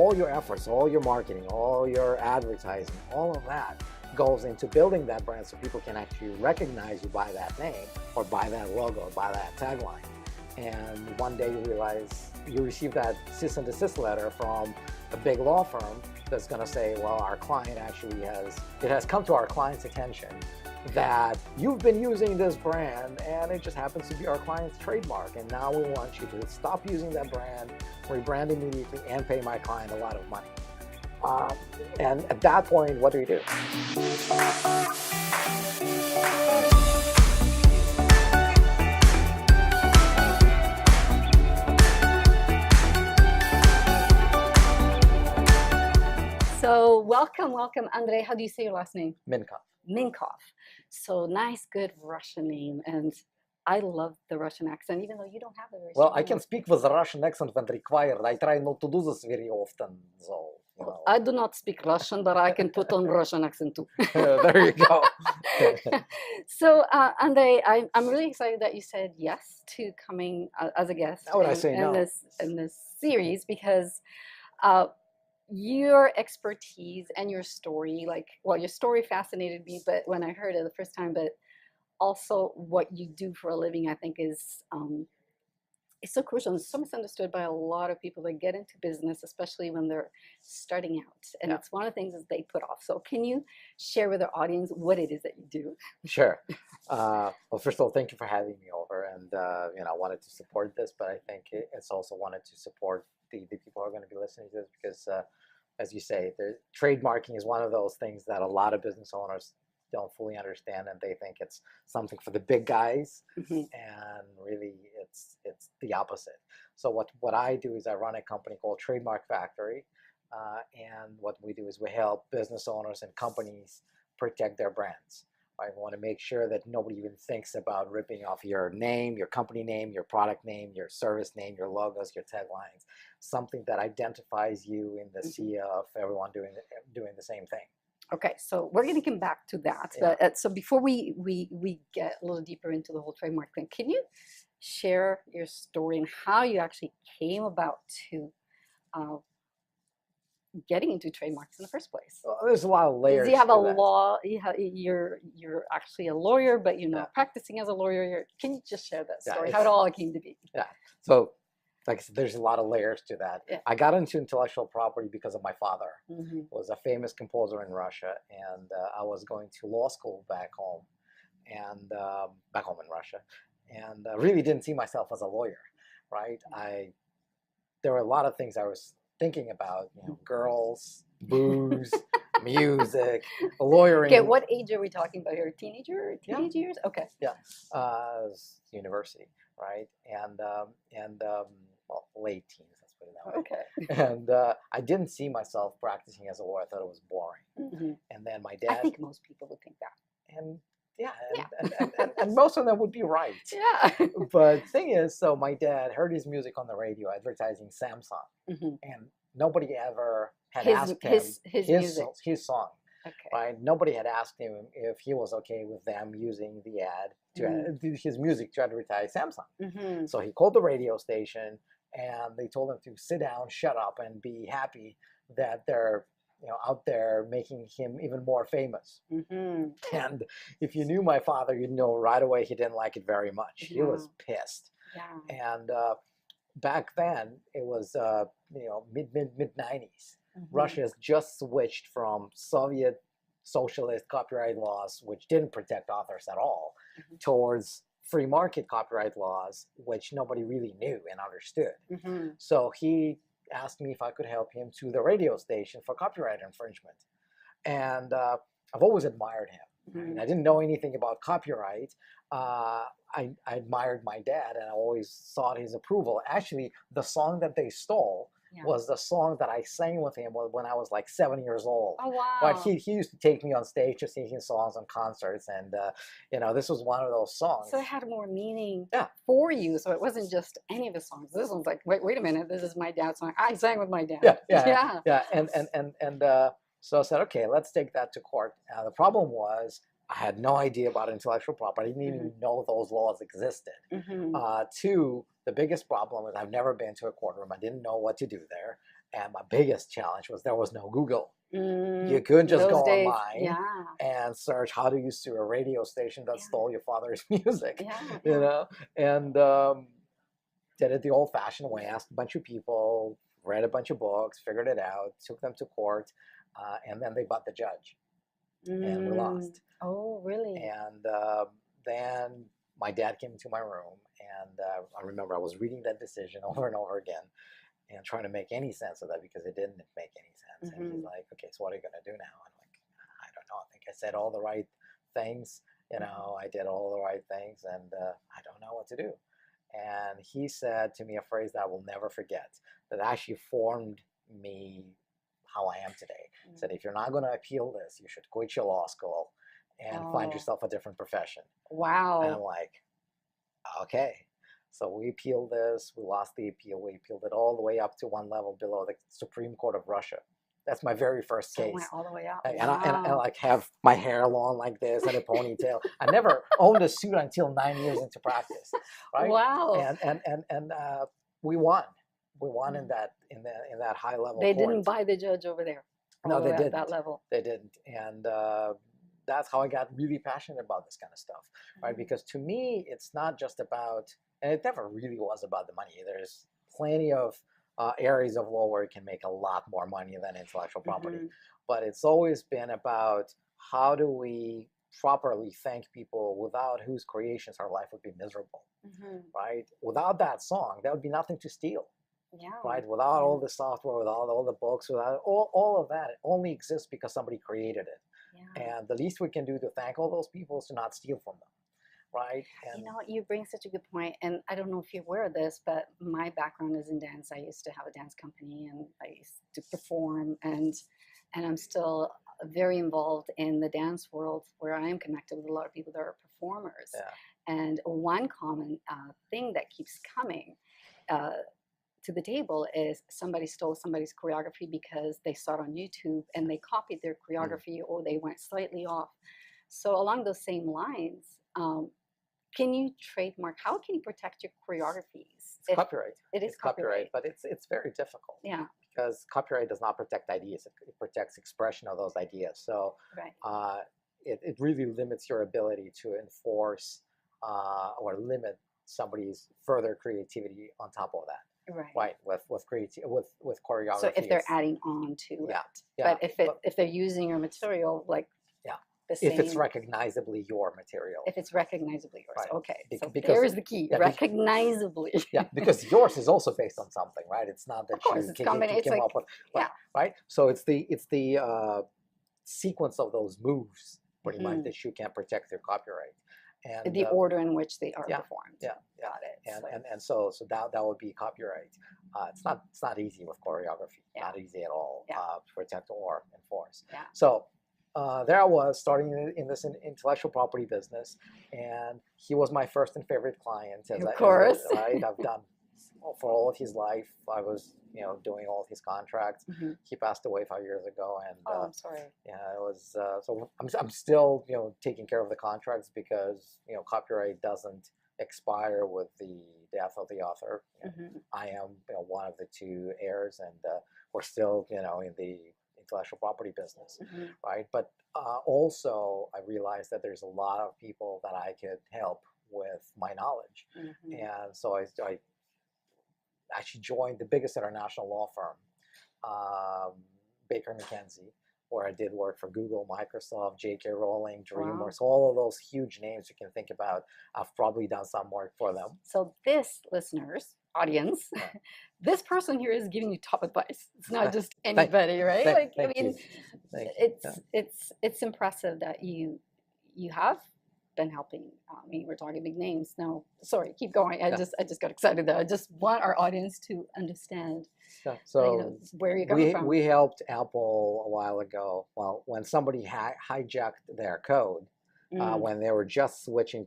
all your efforts, all your marketing, all your advertising, all of that goes into building that brand so people can actually recognize you by that name or by that logo or by that tagline. And one day you realize you receive that cease and desist letter from a big law firm that's going to say, well, our client actually has come to our client's attention that you've been using this brand and it just happens to be our client's trademark, and now we want you to stop using that brand, rebrand immediately, and pay my client a lot of money. And at that point, what do you do? So welcome, Andrei. How do you say your last name? Mincov. Mincov. So nice, good Russian name. And I love the Russian accent, even though you don't have a very Well, strong I can speak with a Russian accent when required. I try not to do this very often, so, you know. I do not speak Russian, but I can put on Russian accent too. There you go. So, Andrei, I'm really excited that you said yes to coming as a guest How would I say no? in this series, because your expertise and your story, your story fascinated me, but when I heard it the first time, but also what you do for a living, I think is so crucial and so misunderstood by a lot of people that get into business, especially when they're starting out. And it's one of the things that they put off. So can you share with our audience what it is that you do? Sure. Well, first of all, thank you for having me over. And, I wanted to support this, but I think it's also wanted to support the people who are going to be listening to this because, as you say, trademarking is one of those things that a lot of business owners don't fully understand, and they think it's something for the big guys, and really it's the opposite. So what I do is I run a company called Trademark Factory, and what we do is we help business owners and companies protect their brands. Right? We want to make sure that nobody even thinks about ripping off your name, your company name, your product name, your service name, your logos, your taglines, something that identifies you in the sea of everyone doing the same thing. Okay, so we're going to come back to that. Yeah. But so before we get a little deeper into the whole trademark thing, can you share your story and how you actually came about to getting into trademarks in the first place? Well, there's a lot of layers. You have a that. law. You're actually a lawyer, but you're not practicing as a lawyer. Can you just share that story? How it all came to be? Yeah. So, like I said, there's a lot of layers to that. Yeah. I got into intellectual property because of my father. Mm-hmm. He was a famous composer in Russia, and I was going to law school back home in Russia, and really didn't see myself as a lawyer. Right? There were a lot of things I was thinking about, girls, booze, music, lawyering. Okay, what age are we talking about here? Teenage years? Okay. Yeah, university, right? And well, late teens, let's put it that way. Okay. And I didn't see myself practicing as a lawyer. I thought it was boring. Mm-hmm. And then my dad. I think most people would think that. And and most of them would be right. Yeah. But thing is, so my dad heard his music on the radio advertising Samsung, and nobody ever had asked him his song. Okay. Right? Nobody had asked him if he was okay with them using the ad his music to advertise Samsung. So he called the radio station, and they told him to sit down, shut up, and be happy that they're out there making him even more famous. And if you knew my father, you'd know right away he didn't like it very much. He was pissed. Yeah. And back then, it was mid 90s. Russia has just switched from Soviet socialist copyright laws, which didn't protect authors at all, towards free market copyright laws, which nobody really knew and understood. So he asked me if I could help him to the radio station for copyright infringement. And I've always admired him. I didn't know anything about copyright. I admired my dad, and I always sought his approval. Actually, the song that they stole was the song that I sang with him when I was like 7 years old. Oh, wow. But he used to take me on stage to sing his songs on concerts, and this was one of those songs. So it had more meaning for you. So it wasn't just any of his songs. This one's like, wait a minute, this is my dad's song. I sang with my dad. Yeah. And so I said, okay, let's take that to court. The problem was I had no idea about intellectual property. I didn't even know those laws existed. Two, the biggest problem is I've never been to a courtroom. I didn't know what to do there. And my biggest challenge was there was no Google. You couldn't just go days, online and search how do you sue a radio station that stole your father's music, you know? And did it the old-fashioned way, asked a bunch of people, read a bunch of books, figured it out, took them to court, and then they bought the judge, and we lost. Oh, really? And then my dad came into my room, and I remember I was reading that decision over and over again, and trying to make any sense of that because it didn't make any sense. And he's like, okay, so what are you going to do now? I'm like, I don't know. I think I said all the right things. You know, I did all the right things, and I don't know what to do. And he said to me a phrase that I will never forget, that actually formed me how I am today. He said, if you're not going to appeal this, you should quit your law school and find yourself a different profession. Wow. And I'm like, okay. So we appealed this, we lost the appeal, we appealed it all the way up to one level below the Supreme Court of Russia. That's my very first case. It went all the way up. And I like have my hair long like this and a ponytail. I never owned a suit until 9 years into practice. Right? Wow. And we won. We won in that high level. They court. didn't buy the judge over there. No, they didn't. At that level. They didn't. And that's how I got really passionate about this kind of stuff, right? Because to me, it's not just about, and it never really was about the money. There's plenty of areas of law where you can make a lot more money than intellectual property. But it's always been about how do we properly thank people without whose creations our life would be miserable, right? Without that song, there would be nothing to steal. Right? Without all the software, without all the books, without all of that, it only exists because somebody created it. And the least we can do to thank all those people is to not steal from them, right? And you know, you bring such a good point, and I don't know if you're aware of this, but my background is in dance. I used to have a dance company, and I used to perform, and I'm still very involved in the dance world, where I am connected with a lot of people that are performers. And one common thing that keeps coming to the table is somebody stole somebody's choreography because they saw it on YouTube and they copied their choreography or they went slightly off. So along those same lines, can you trademark? How can you protect your choreographies? It's copyright. It is copyright, but it's very difficult. Because copyright does not protect ideas; it protects expression of those ideas. So it really limits your ability to enforce or limit somebody's further creativity on top of that. Right, with choreography. So if they're adding on to it, but if they're using your material, like the same, if it's recognizably your material, if it's recognizably yours, okay. So because there's the key, recognizably. Because yours is also based on something, right? It's not that you came up with, right? So it's the sequence of those moves, pretty much, that you can protect your copyright. And the order in which they are performed. Got it. And so that would be copyright. It's not easy with choreography. Not easy at all to protect or enforce. So there I was starting in this intellectual property business, and he was my first and favorite client. Of course, right? I've done for all of his life. I was doing all of his contracts. He passed away 5 years ago, and I'm sorry. Yeah, it was. So I'm still taking care of the contracts because copyright doesn't expire with the death of the author. I am one of the two heirs, and we're still in the intellectual property business, right? But also I realized that there's a lot of people that I could help with my knowledge, and so I actually joined the biggest international law firm, Baker McKenzie, where I did work for Google, Microsoft, J.K. Rowling, DreamWorks, all of those huge names you can think about. I've probably done some work for them. So this, listeners, audience, this person here is giving you top advice. It's not just anybody, right? It's impressive that you have been helping. I mean, we're talking big names. No, sorry, keep going. I just got excited there. I just want our audience to understand so where you're coming from. We helped Apple a while ago. Well, when somebody hijacked their code, when they were just switching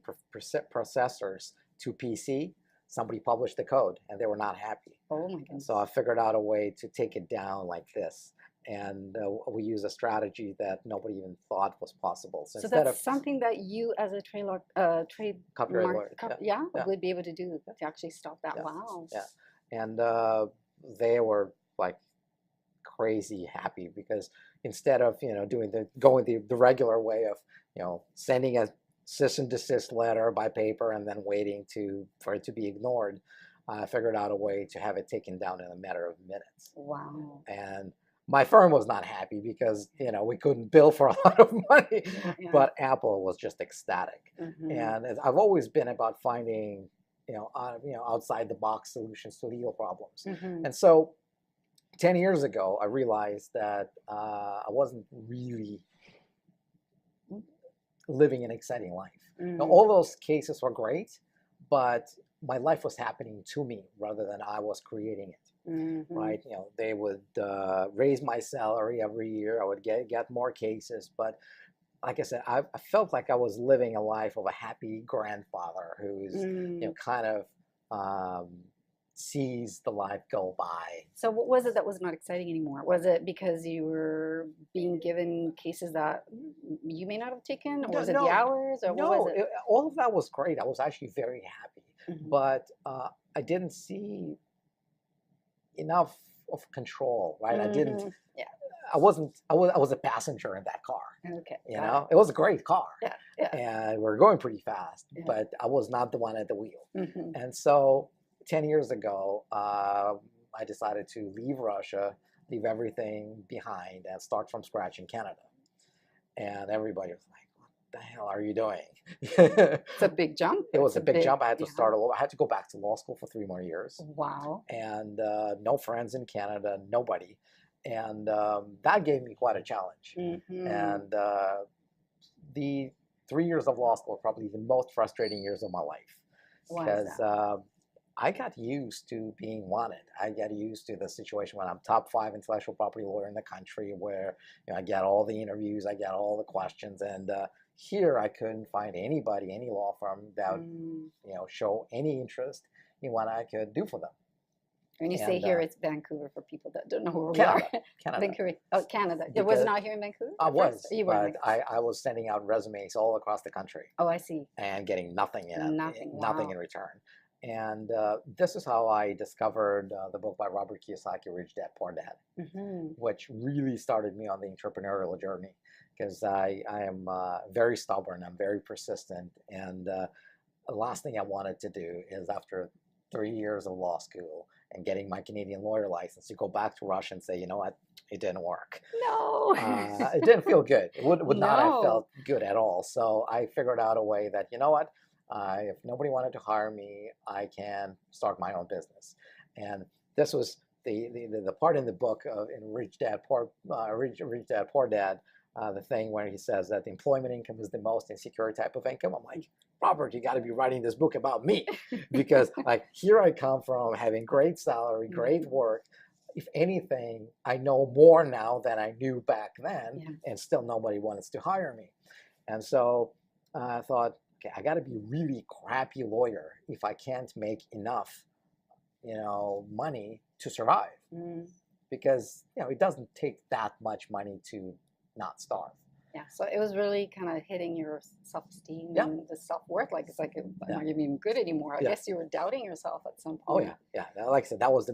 processors to PC, somebody published the code and they were not happy. Oh my goodness. So I figured out a way to take it down like this. And we use a strategy that nobody even thought was possible. So that's something that you, as a trade copyright lawyer, would be able to do to actually stop that. Yeah. Wow. Yeah, and they were like crazy happy because instead of, going the regular way of, sending a cease and desist letter by paper and then waiting for it to be ignored, I figured out a way to have it taken down in a matter of minutes. Wow. And my firm was not happy because, we couldn't bill for a lot of money, but Apple was just ecstatic. And I've always been about finding, outside the box solutions to legal problems. And so 10 years ago, I realized that I wasn't really living an exciting life. Now, all those cases were great, but my life was happening to me rather than I was creating it. Right? They would raise my salary every year. I would get more cases, but like I said, I felt like I was living a life of a happy grandfather who's kind of sees the life go by. So what was it that was not exciting anymore? Was it because you were being given cases that you may not have taken, or was it the hours, or what was it? All of that was great. I was actually very happy, but I didn't see enough of control. Right? I didn't. Yeah. I was a passenger in that car. Okay. It was a great car. Yeah. And we were going pretty fast, but I was not the one at the wheel. And so 10 years ago, I decided to leave Russia, leave everything behind, and start from scratch in Canada. And everybody was like, what the hell are you doing? It's a big jump. It was a big jump. I had to start all over. I had to go back to law school for 3 more years. Wow. And no friends in Canada, nobody. And that gave me quite a challenge. And the 3 years of law school were probably the most frustrating years of my life. Because I got used to being wanted. I got used to the situation when I'm top 5 intellectual property lawyer in the country, where I get all the interviews, I get all the questions, and here I couldn't find anybody, any law firm that would show any interest in what I could do for them. When you say here, it's Vancouver for people that don't know where we Canada. are. Vancouver. Oh, Canada. It was not here in Vancouver? I was, you but I was sending out resumes all across the country. Oh, I see. And getting nothing Nothing in return. And this is how I discovered the book by Robert Kiyosaki, Rich Dad, Poor Dad, which really started me on the entrepreneurial journey, because I am very stubborn, I'm very persistent, and the last thing I wanted to do is, after 3 years of law school and getting my Canadian lawyer license, to go back to Russia and say, you know what, it didn't work. No. It didn't feel good. It would not have felt good at all. So I figured out a way that, you know what, if nobody wanted to hire me, I can start my own business. And this was the part in the book in Rich Dad, Poor Dad, the thing where he says that the employment income is the most insecure type of income. I'm like, Robert, you got to be writing this book about me, because like, here I come from having great salary, great work. If anything, I know more now than I knew back then, and still nobody wants to hire me. And so I thought, okay, I got to be a really crappy lawyer if I can't make enough, money to survive, because it doesn't take that much money to not starve. Yeah, so it was really kind of hitting your self-esteem and the self-worth. Like, it's like, I'm not even good anymore. I guess you were doubting yourself at some point. Oh yeah. Like I said, that was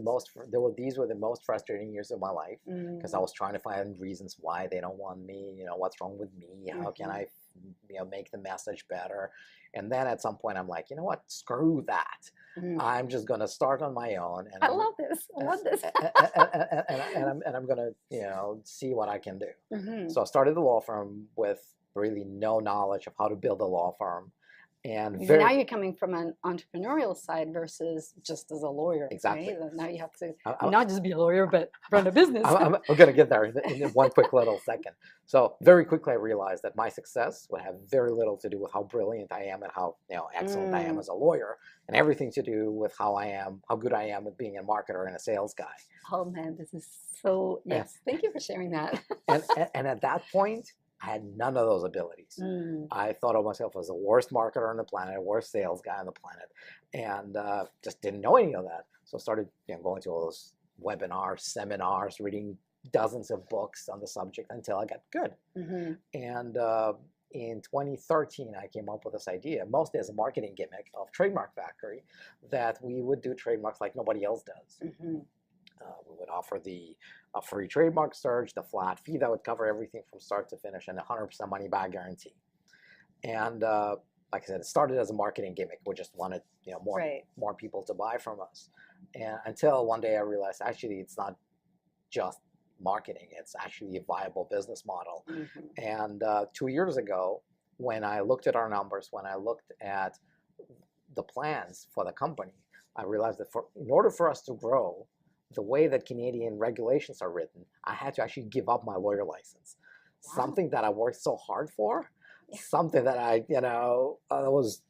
these were the most frustrating years of my life, because I was trying to find reasons why they don't want me. What's wrong with me? How can I, make the message better? And then at some point, I'm like, you know what? Screw that. I'm just gonna start on my own. And I love this. and I'm gonna, see what I can do. So I started the law firm with really no knowledge of how to build a law firm. And now you're coming from an entrepreneurial side versus just as a lawyer. Exactly. Right? Now you have to not just be a lawyer, but run a business. I'm going to get there in one quick little second. So very quickly, I realized that my success would have very little to do with how brilliant I am and how excellent I am as a lawyer, and everything to do with how good I am with being a marketer and a sales guy. Oh man, this is so, yes. Thank you for sharing that. and at that point, I had none of those abilities. I thought of myself as the worst marketer on the planet, worst sales guy on the planet, and just didn't know any of that. So I started going to all those webinars, seminars, reading dozens of books on the subject until I got good. And in 2013, I came up with this idea, mostly as a marketing gimmick, of Trademark Factory, that we would do trademarks like nobody else does. We would offer the free trademark search, the flat fee that would cover everything from start to finish, and 100% money back guarantee. And like I said, it started as a marketing gimmick. We just wanted more people to buy from us. And until one day I realized actually it's not just marketing, it's actually a viable business model. And 2 years ago, when I looked at our numbers, when I looked at the plans for the company, I realized that in order for us to grow, the way that Canadian regulations are written, I had to actually give up my lawyer license. Something that I worked so hard for, something that I, was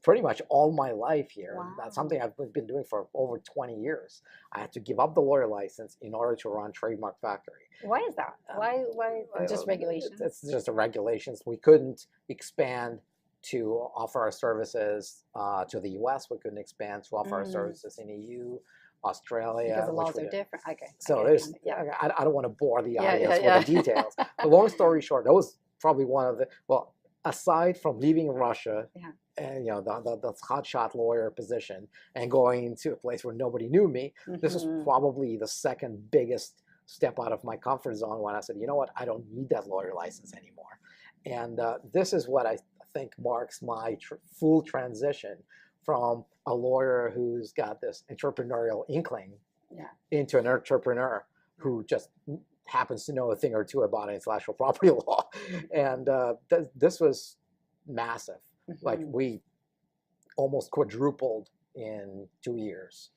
pretty much all my life here. That's something I've been doing for over 20 years. I had to give up the lawyer license in order to run Trademark Factory. Why is that? Why just regulations? It's just the regulations. We couldn't expand to offer our services to the US. We couldn't expand to offer our services in EU, Australia. Because the laws are different. Okay. So I don't want to bore the audience with the details. The long story short, that was probably one of the, aside from leaving Russia and the hotshot lawyer position and going to a place where nobody knew me, this was probably the second biggest step out of my comfort zone when I said, you know what, I don't need that lawyer license anymore. And this is what I think marks my full transition from a lawyer who's got this entrepreneurial inkling into an entrepreneur who just happens to know a thing or two about intellectual property law. And this was massive. Like we almost quadrupled in 2 years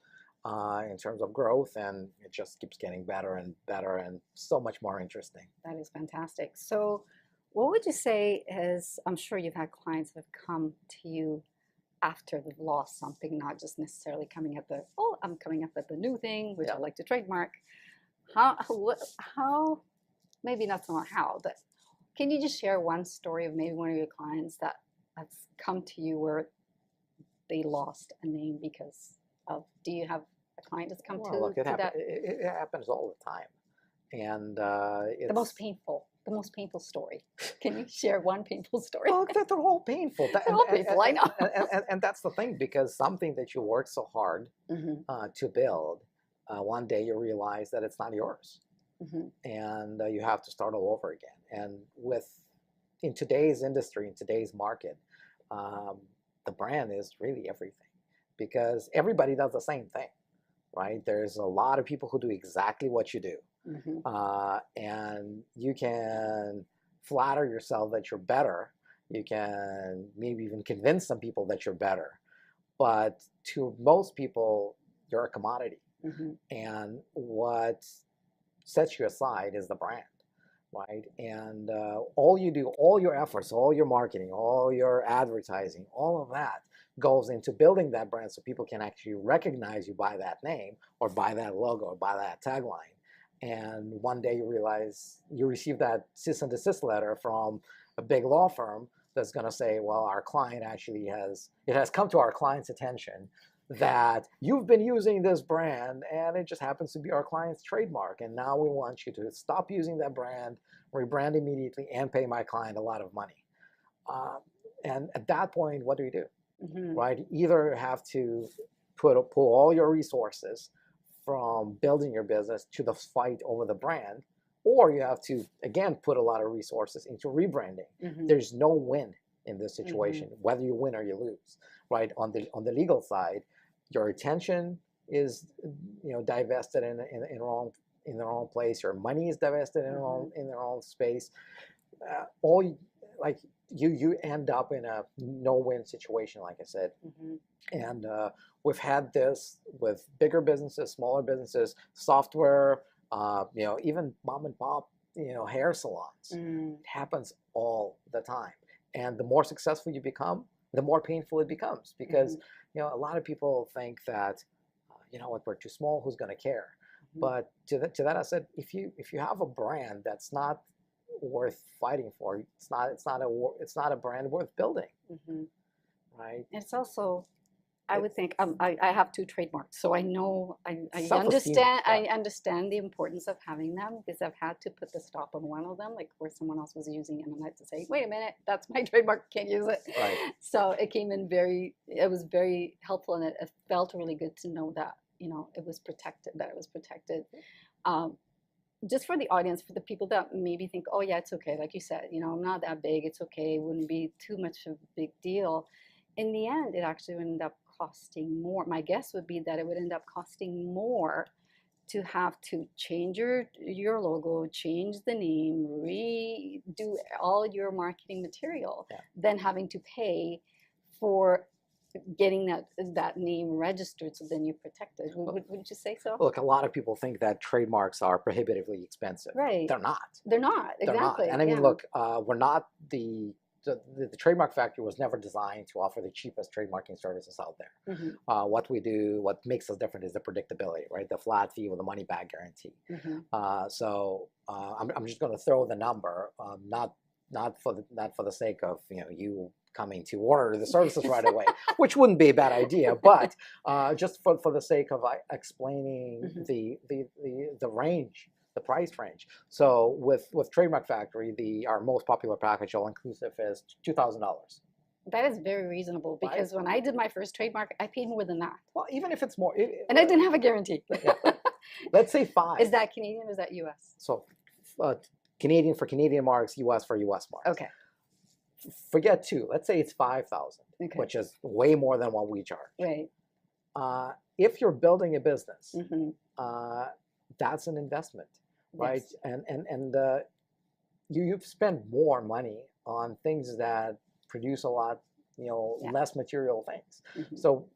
in terms of growth, and it just keeps getting better and better and so much more interesting. That is fantastic. So what would you say is, I'm sure you've had clients that have come to you after they've lost something, not just necessarily coming at I'm coming up with the new thing, which I like to trademark. How, maybe not so much how, but can you just share one story of maybe one of your clients that has come to you where they lost a name because of, do you have a client that's come to that? It happens all the time. And it's the most painful story. Can you share one painful story? Oh, they're all painful. They're all painful, I know. And that's the thing, because something that you work so hard to build, one day you realize that it's not yours. And you have to start all over again. And in today's industry, in today's market, the brand is really everything, because everybody does the same thing, right? There's a lot of people who do exactly what you do. And you can flatter yourself that you're better. You can maybe even convince some people that you're better. But to most people, you're a commodity. And what sets you aside is the brand, right? And all you do, all your efforts, all your marketing, all your advertising, all of that goes into building that brand so people can actually recognize you by that name or by that logo or by that tagline. And one day you realize you receive that cease and desist letter from a big law firm that's going to say, well, our client actually it has come to our client's attention that you've been using this brand and it just happens to be our client's trademark. And now we want you to stop using that brand, rebrand immediately, and pay my client a lot of money. And at that point, what do you do? Right? Either have to pull all your resources from building your business to the fight over the brand, or you have to, again, put a lot of resources into rebranding. There's no win in this situation, whether you win or you lose, right? On the legal side, your attention is divested in the wrong place. Your money is divested in the wrong space. You end up in a no-win situation, like I said. And we've had this with bigger businesses, smaller businesses, software, even mom and pop, hair salons. It happens all the time. And the more successful you become, the more painful it becomes, because a lot of people think that, we're too small, who's going to care? But to that I said, if you have a brand that's not worth fighting for, it's not a brand worth building, right? It's also, I would think, I have 2 trademarks, so I know, I understand the importance of having them, because I've had to put the stop on one of them, like where someone else was using it, and I had to say, wait a minute, that's my trademark, can't use it. So it came in it was very helpful, and it felt really good to know that, you know, it was protected, that it was protected. Just for the audience, for the people that maybe think, oh yeah, it's okay, like you said, you know, I'm not that big, it's okay, it wouldn't be too much of a big deal. In the end, it actually would end up costing more. My guess would be that it would end up costing more to have to change your logo, change the name, redo all your marketing material, than having to pay for getting that name registered, so then you're protected. Wouldn't you say so? Look, a lot of people think that trademarks are prohibitively expensive. Right. They're not. They're not, exactly. They're not. And I mean, look, we're not the Trademark Factory was never designed to offer the cheapest trademarking services out there. What we do, what makes us different, is the predictability, right? The flat fee with a money back guarantee. So I'm just going to throw the number, not for the sake of you coming to order the services right away, which wouldn't be a bad idea, but just for the sake of explaining the range. The price range. So with Trademark Factory, our most popular package, all inclusive, is $2,000. That is very reasonable, because when I did my first trademark, I paid more than that. Well, even if it's more, and I didn't have a guarantee. Let's say 5. Is that Canadian or is that US? So Canadian for Canadian marks, US for US marks. Okay. Forget 2. Let's say it's 5,000, which is way more than what we charge. Right. If you're building a business, that's an investment. Right, and you've spent more money on things that produce a lot, less material things. So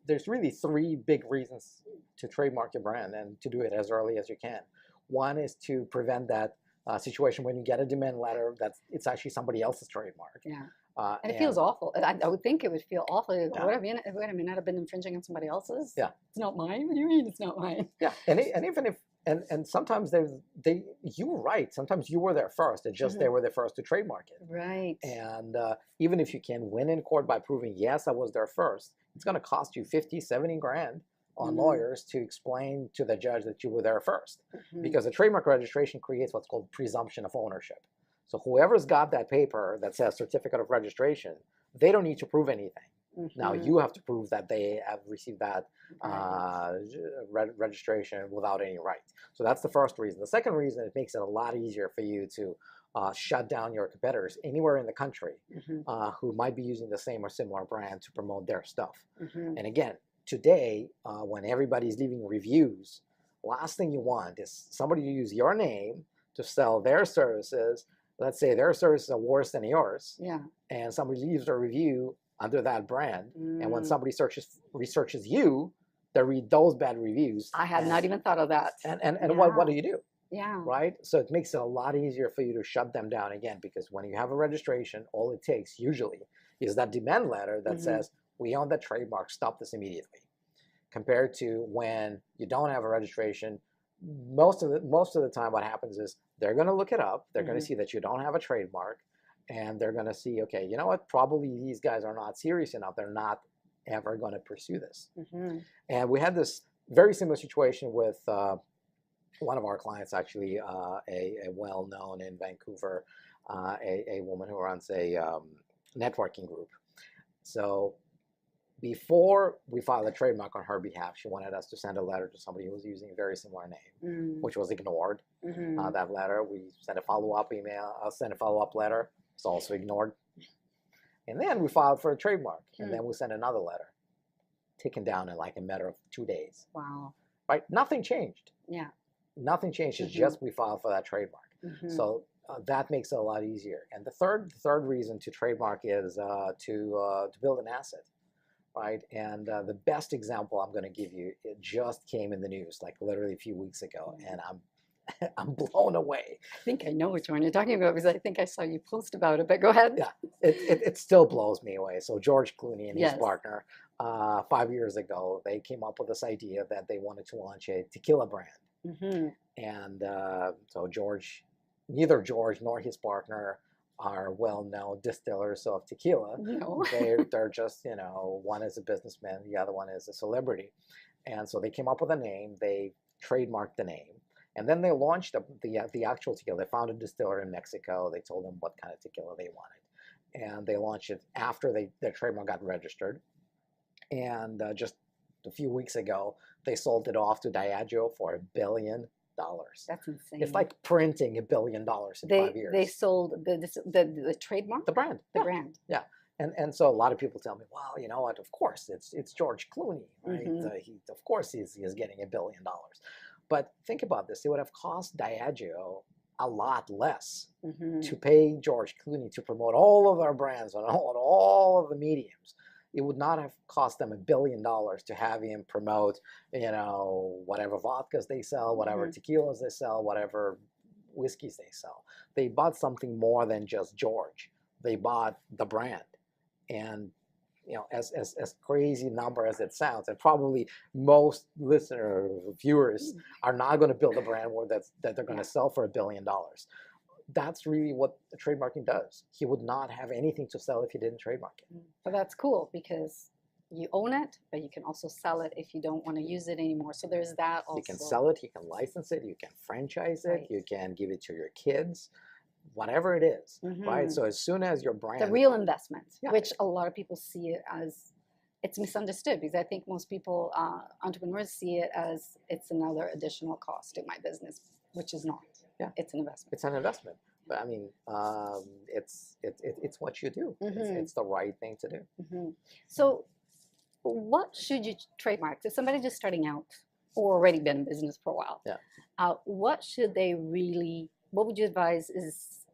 there's really 3 big reasons to trademark your brand and to do it as early as you can. One is to prevent that situation when you get a demand letter that's it's actually somebody else's trademark. And it feels awful. I would think it would feel awful. Wait a minute, I've been infringing on somebody else's. It's not mine. What do you mean it's not mine? And even if and sometimes you were right. Sometimes you were there first. It's just they were the first to trademark it. Right. And even if you can win in court by proving, yes, I was there first, it's going to cost you 50, 70 grand on lawyers to explain to the judge that you were there first. Because a trademark registration creates what's called presumption of ownership. So whoever's got that paper that says certificate of registration, they don't need to prove anything. Now you have to prove that they have received that registration without any right. So that's the first reason. The second reason, it makes it a lot easier for you to shut down your competitors anywhere in the country who might be using the same or similar brand to promote their stuff. And again, today, when everybody's leaving reviews, last thing you want is somebody to use your name to sell their services. Let's say their services are worse than yours, and somebody leaves a review under that brand, and when somebody researches you, they read those bad reviews. I had not even thought of that. And what do you do? Yeah. Right? So it makes it a lot easier for you to shut them down again, because when you have a registration, all it takes usually is that demand letter that says, we own that trademark, stop this immediately. Compared to when you don't have a registration, most of the time what happens is they're going to look it up, they're going to see that you don't have a trademark, and they're going to see, okay, you know what, probably these guys are not serious enough, they're not ever going to pursue this. And we had this very similar situation with one of our clients, actually, a well-known in Vancouver, a woman who runs a networking group. So before we filed a trademark on her behalf, she wanted us to send a letter to somebody who was using a very similar name, which was ignored. That letter, we sent a follow-up email, sent a follow-up letter, it's also ignored. And then we filed for a trademark, and then we sent another letter, taken down in like a matter of 2 days. Wow. Right? Nothing changed. Yeah. Nothing changed. It's just we filed for that trademark. So that makes it a lot easier. And the third reason to trademark is to build an asset. Right, and the best example I'm going to give you, it just came in the news, like literally a few weeks ago, and I'm blown away. I think I know which one you're talking about, because I think I saw you post about it. But go ahead. Yeah, it still blows me away. So George Clooney and his partner, 5 years ago, they came up with this idea that they wanted to launch a tequila brand, and so neither George nor his partner are well-known distillers of tequila. No. They're just, one is a businessman, the other one is a celebrity. And so they came up with a name, they trademarked the name, and then they launched the actual tequila. They found a distiller in Mexico, they told them what kind of tequila they wanted. And they launched it after their trademark got registered. And just a few weeks ago, They sold it off to Diageo for $1 billion. That's insane. It's like printing $1 billion in 5 years. They sold the trademark? The brand. The brand. Yeah. And so a lot of people tell me, well, you know what, of course, it's George Clooney, right? Of course he's getting $1 billion. But think about this. It would have cost Diageo a lot less to pay George Clooney to promote all of their brands on all of the mediums. It would not have cost them $1 billion to have him promote, you know, whatever vodkas they sell, whatever tequilas they sell, whatever whiskeys they sell. They bought something more than just George. They bought the brand. And, you know, as crazy number as it sounds, and probably most viewers are not going to build a brand that they're going to sell for $1 billion. That's really what the trademarking does. He would not have anything to sell if he didn't trademark it. But that's cool because you own it, but you can also sell it if you don't want to use it anymore. So there's that also. You can sell it, you can license it, you can franchise it, you can give it to your kids, whatever it is, right? So as soon as your brand... The real investment, which a lot of people see it as, it's misunderstood because I think most people, entrepreneurs see it as it's another additional cost in my business, which is not. Yeah, it's an investment. It's an investment, but I mean, it's what you do. It's the right thing to do. So, what should you trademark? If somebody just starting out or already been in business for a while, what should they really? What would you advise is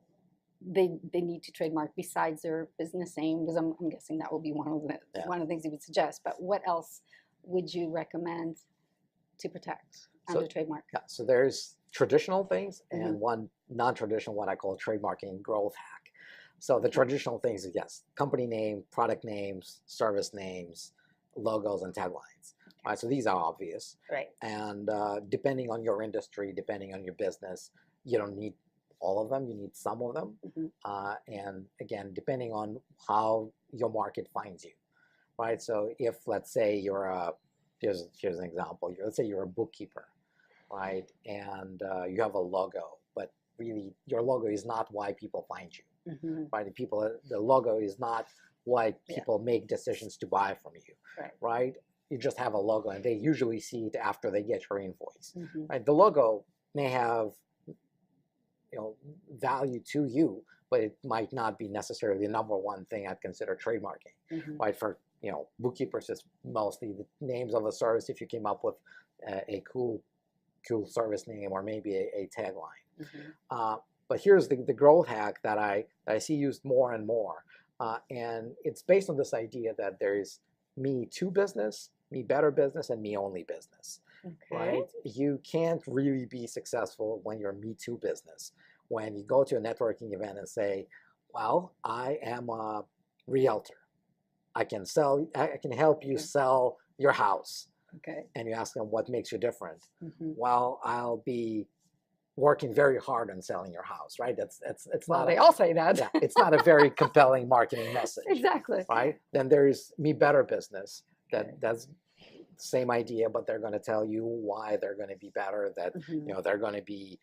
they need to trademark besides their business name? Because I'm guessing that will be one of the things you would suggest. But what else would you recommend to protect under trademark? Yeah, so there's traditional things and one non-traditional, what I call trademarking growth hack. So the traditional things is, yes, company name, product names, service names, logos, and taglines. Right, so these are obvious. Right. And depending on your industry, depending on your business, you don't need all of them. You need some of them. And again, depending on how your market finds you. Right. So if, let's say, you're a, here's an example. Let's say you're a bookkeeper. Right, and you have a logo, but really your logo is not why people find you. Right, the logo is not why people make decisions to buy from you. Right, you just have a logo, and they usually see it after they get your invoice. Right, the logo may have, you know, value to you, but it might not be necessarily the number one thing I'd consider trademarking. Right, for, you know, bookkeepers, it's mostly the names of the service. If you came up with a cool service name or maybe a tagline. But here's the growth hack that I see used more and more. And it's based on this idea that there's me too business, me better business, and me only business. Right? You can't really be successful when you're me too business. When you go to a networking event and say, well, I am a realtor. I can help you sell your house. And you ask them what makes you different. Well, I'll be working very hard on selling your house, right? It's well, not. They all say that. It's not a very compelling marketing message. Exactly. Right. Then there's me better business. That's same idea, but they're going to tell you why they're going to be better. That you know, they're going to be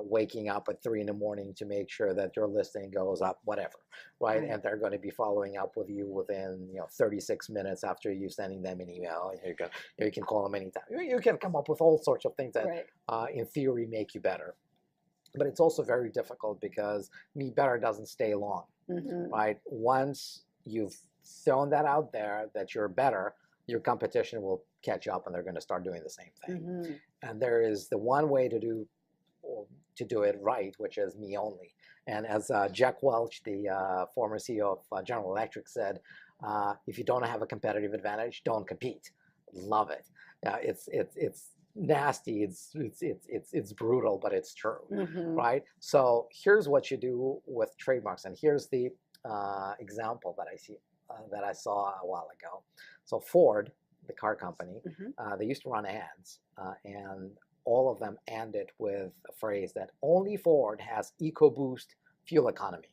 waking up at 3 in the morning to make sure that your listing goes up, whatever, right? And they're going to be following up with you within, you know, 36 minutes after you sending them an email. You can call them anytime. You can come up with all sorts of things that, in theory, make you better. But it's also very difficult because me better doesn't stay long, right? Once you've thrown that out there that you're better, your competition will catch up and they're going to start doing the same thing. And there is the one way to do it right, which is me only. And as Jack Welch, the former CEO of General Electric, said, if you don't have a competitive advantage, don't compete. Love it. It's nasty. It's brutal, but it's true, right? So here's what you do with trademarks, and here's the example that I saw a while ago. So Ford, the car company, they used to run ads, and all of them ended with a phrase that only Ford has EcoBoost fuel economy.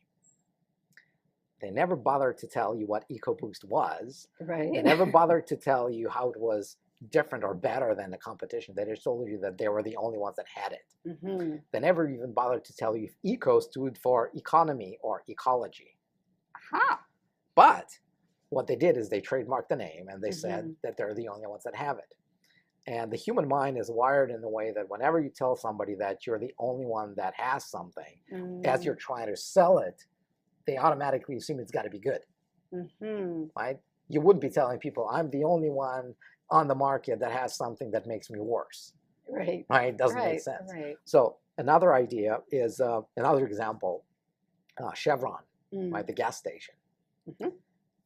They never bothered to tell you what EcoBoost was. They never bothered to tell you how it was different or better than the competition. They just told you that they were the only ones that had it. They never even bothered to tell you if eco stood for economy or ecology. But what they did is they trademarked the name and they said that they're the only ones that have it. And the human mind is wired in the way that whenever you tell somebody that you're the only one that has something, as you're trying to sell it, they automatically assume it's got to be good, right? You wouldn't be telling people, I'm the only one on the market that has something that makes me worse. Right. Right? Doesn't make sense. Right. So another idea is, another example, Chevron, right? The gas station.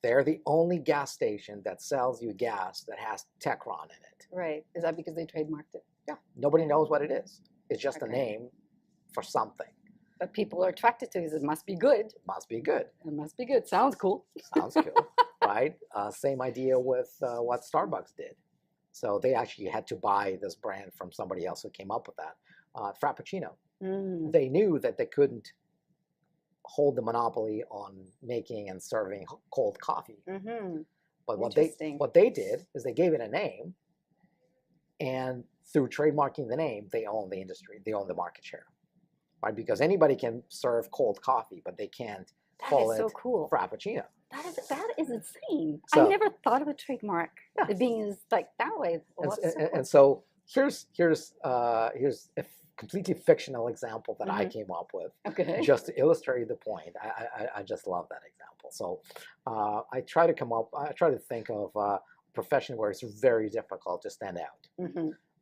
They're the only gas station that sells you gas that has Techron in it. Right. Is that because they trademarked it? Yeah. Nobody knows what it is. It's just a name for something. But people are attracted to it. It must be good. Must be good. It must be good. Sounds cool. Sounds cool, right? Same idea with what Starbucks did. So they actually had to buy this brand from somebody else who came up with that. Frappuccino. They knew that they couldn't hold the monopoly on making and serving cold coffee. But what they did is they gave it a name, and through trademarking the name, they own the industry. They own the market share, right? Because anybody can serve cold coffee, but they can't call it Frappuccino. That is insane. So, I never thought of a trademark being like that way. Well, and so here's a completely fictional example that I came up with, just to illustrate the point. I just love that example. So I try to think of a profession where it's very difficult to stand out,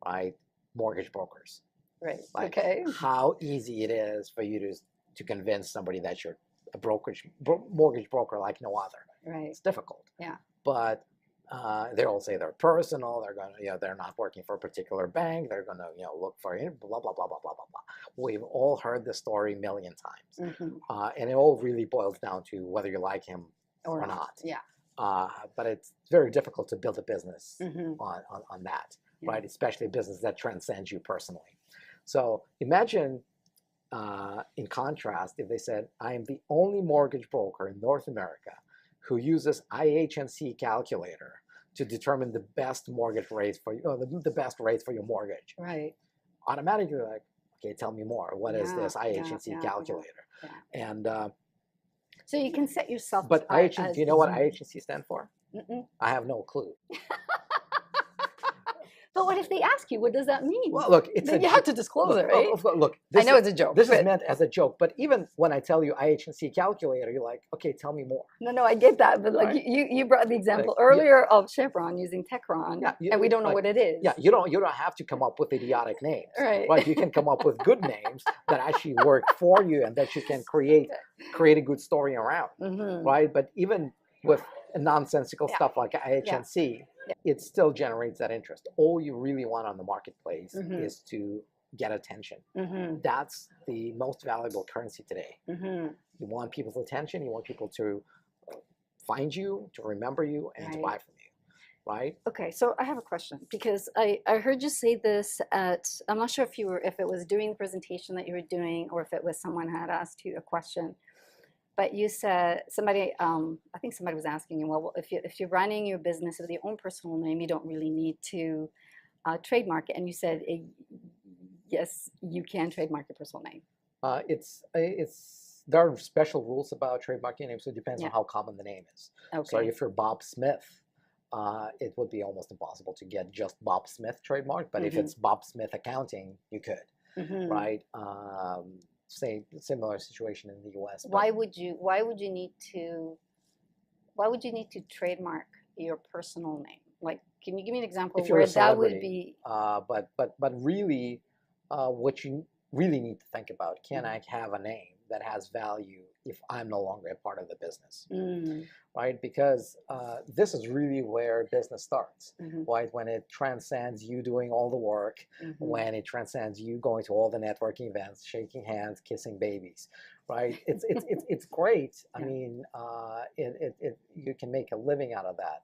right? Mortgage brokers. Right. Like how easy it is for you to convince somebody that you're a mortgage broker like no other. Right. It's difficult. Yeah. But they all say they're personal. They're going to, they're not working for a particular bank. They're going to, look for blah, blah, blah, blah, blah, blah, blah. We've all heard this story a million times. And it all really boils down to whether you like him or not. Yeah. But it's very difficult to build a business on that, right? Especially a business that transcends you personally. So imagine, in contrast, if they said, I am the only mortgage broker in North America who uses IHNC calculator to determine the best mortgage rates for you, the best rates for your mortgage. Right. Automatically, like, okay, tell me more. What is this IHNC calculator? And so you can set yourself. But do you know what IHNC stands for? I have no clue. But what if they ask you? What does that mean? Well, look, then you have to disclose it, right? Look, I know it's a joke. This is meant as a joke, but even when I tell you IHNC calculator, you're like, okay, tell me more. No, I get that, but like you brought the example earlier of Chevron using Techron, and we don't know what it is. Yeah, you don't have to come up with idiotic names, right? You can come up with good names that actually work for you and that you can create a good story around, right? But even with nonsensical stuff like IHNC. It still generates that interest. All you really want on the marketplace is to get attention. That's the most valuable currency today. You want people's attention. You want people to find you, to remember you, and to buy from you, right? Okay, so I have a question because I heard you say this I'm not sure if it was during the presentation that you were doing or if it was someone had asked you a question. But you said I think somebody was asking you, well, if you're running your business with your own personal name, you don't really need to trademark it. And you said, yes, you can trademark your personal name. There are special rules about trademarking names, so it depends on how common the name is. Okay. So if you're Bob Smith, it would be almost impossible to get just Bob Smith trademark. But if it's Bob Smith Accounting, you could, right? Say similar situation in the U.S. Why would you need to trademark your personal name? Like, can you give me an example where that would be? But really, what you really need to think about: can I have a name that has value if I'm no longer a part of the business, right? Because this is really where business starts, right? When it transcends you doing all the work, when it transcends you going to all the networking events, shaking hands, kissing babies, right? It's great. I mean, you can make a living out of that,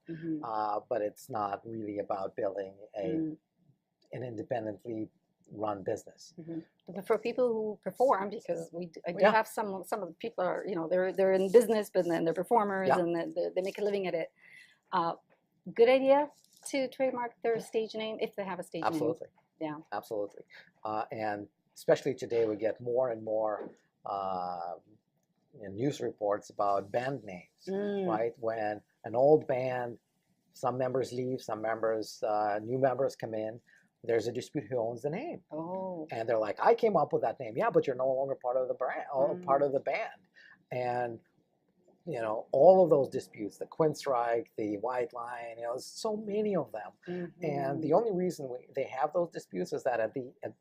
but it's not really about building an independently run business. But for people who perform, because I do have some of the people are, they're in business, but then they're performers and they make a living at it. Good idea to trademark their stage name if they have a stage name. Yeah. Absolutely. And especially today, we get more and more news reports about band names, right? When an old band some members leave, some members, new members come in. There's a dispute who owns the name. Oh. And they're like, I came up with that name. Yeah, but you're no longer part of the brand, part of the band. And you know, all of those disputes, the Quinstrike, the White Line, you know, there's so many of them. And the only reason they have those disputes is that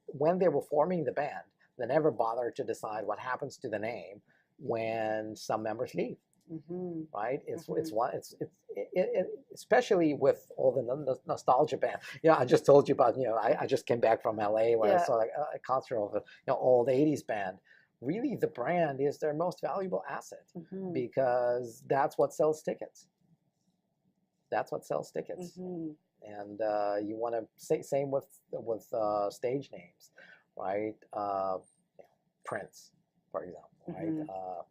when they were forming the band, they never bothered to decide what happens to the name when some members leave. Right? It's especially with all the nostalgia band. Yeah, I just told you about, you know, I just came back from LA where I saw like a concert of a, you know, old 80s band. Really, the brand is their most valuable asset because that's what sells tickets. That's what sells tickets. And you want to say same with stage names, right? Prince, for example, right?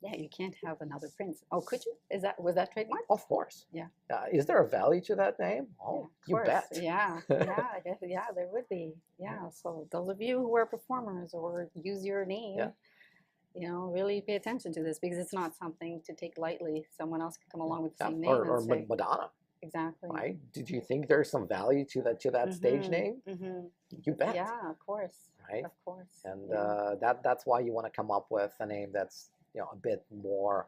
Yeah, you can't have another Prince. Oh, could you? Was that trademark? Of course. Yeah. Is there a value to that name? Oh, yeah, you bet. Yeah, I guess, yeah, there would be. Yeah. So those of you who are performers or use your name, you know, really pay attention to this because it's not something to take lightly. Someone else can come along with the same name or and say, Madonna. Exactly. Right? Did you think there's some value to that stage name? You bet. Yeah, of course. Right. Of course. And that's why you want to come up with a name that's, you know, a bit more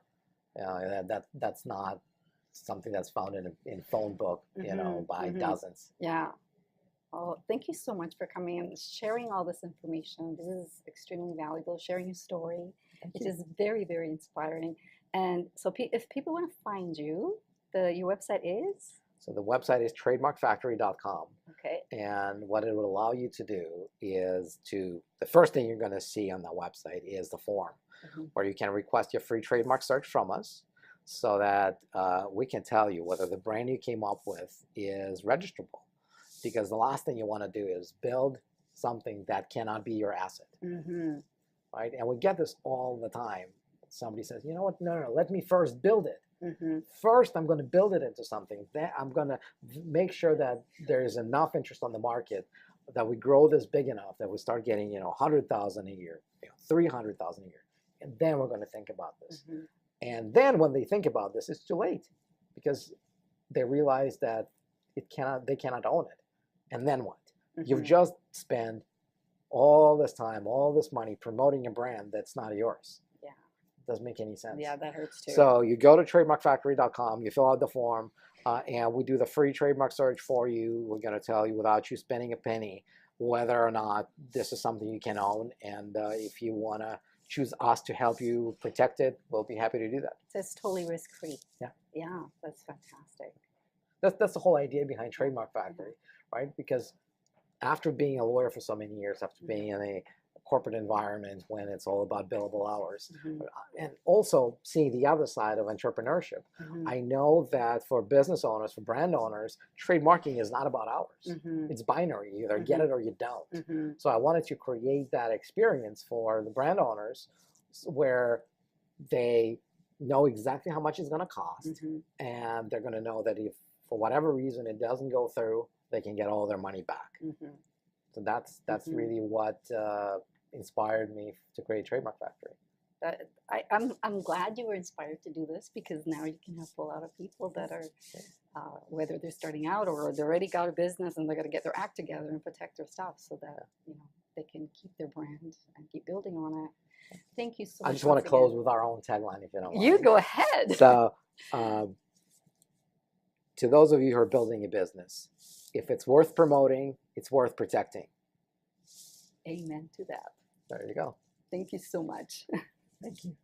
that's not something that's found in phone book, you know, by dozens. Yeah. Oh, thank you so much for coming and sharing all this information. This is extremely valuable. Sharing your story, which is very, very inspiring. And so, if people want to find you, your website is. So the website is trademarkfactory.com. Okay. And what it will allow you to do is the first thing you're going to see on that website is the form where you can request your free trademark search from us so that we can tell you whether the brand you came up with is registrable. Because the last thing you want to do is build something that cannot be your asset. Right? And we get this all the time. Somebody says, you know what, no, let me first build it. First, I'm going to build it into something. Then I'm going to make sure that there is enough interest on the market that we grow this big enough that we start getting, you know, 100,000 a year, you know, 300,000 a year, and then we're going to think about this. And then when they think about this, it's too late because they realize that they cannot own it. And then what? You've just spent all this time, all this money promoting a brand that's not yours. Doesn't make any sense. Yeah, that hurts too. So you go to trademarkfactory.com, you fill out the form, and we do the free trademark search for you. We're going to tell you without you spending a penny whether or not this is something you can own. And if you want to choose us to help you protect it, we'll be happy to do that. So it's totally risk-free. Yeah. Yeah, that's fantastic. That's the whole idea behind Trademark Factory, right? Because after being a lawyer for so many years, after being in a corporate environment when it's all about billable hours, and also seeing the other side of entrepreneurship, I know that for business owners, for brand owners, trademarking is not about hours. It's binary. You either get it or you don't. So I wanted to create that experience for the brand owners where they know exactly how much it's going to cost, and they're going to know that if for whatever reason it doesn't go through, they can get all their money back. So that's really what inspired me to create Trademark Factory. I'm glad you were inspired to do this because now you can help a lot of people that are, whether they're starting out or they already got a business and they're going to get their act together and protect their stuff so that you know they can keep their brand and keep building on it. Thank you so much. I just want to close with our own tagline, if you don't mind. You go ahead. So, to those of you who are building a business, if it's worth promoting, it's worth protecting. Amen to that. There you go. Thank you so much. Thank you.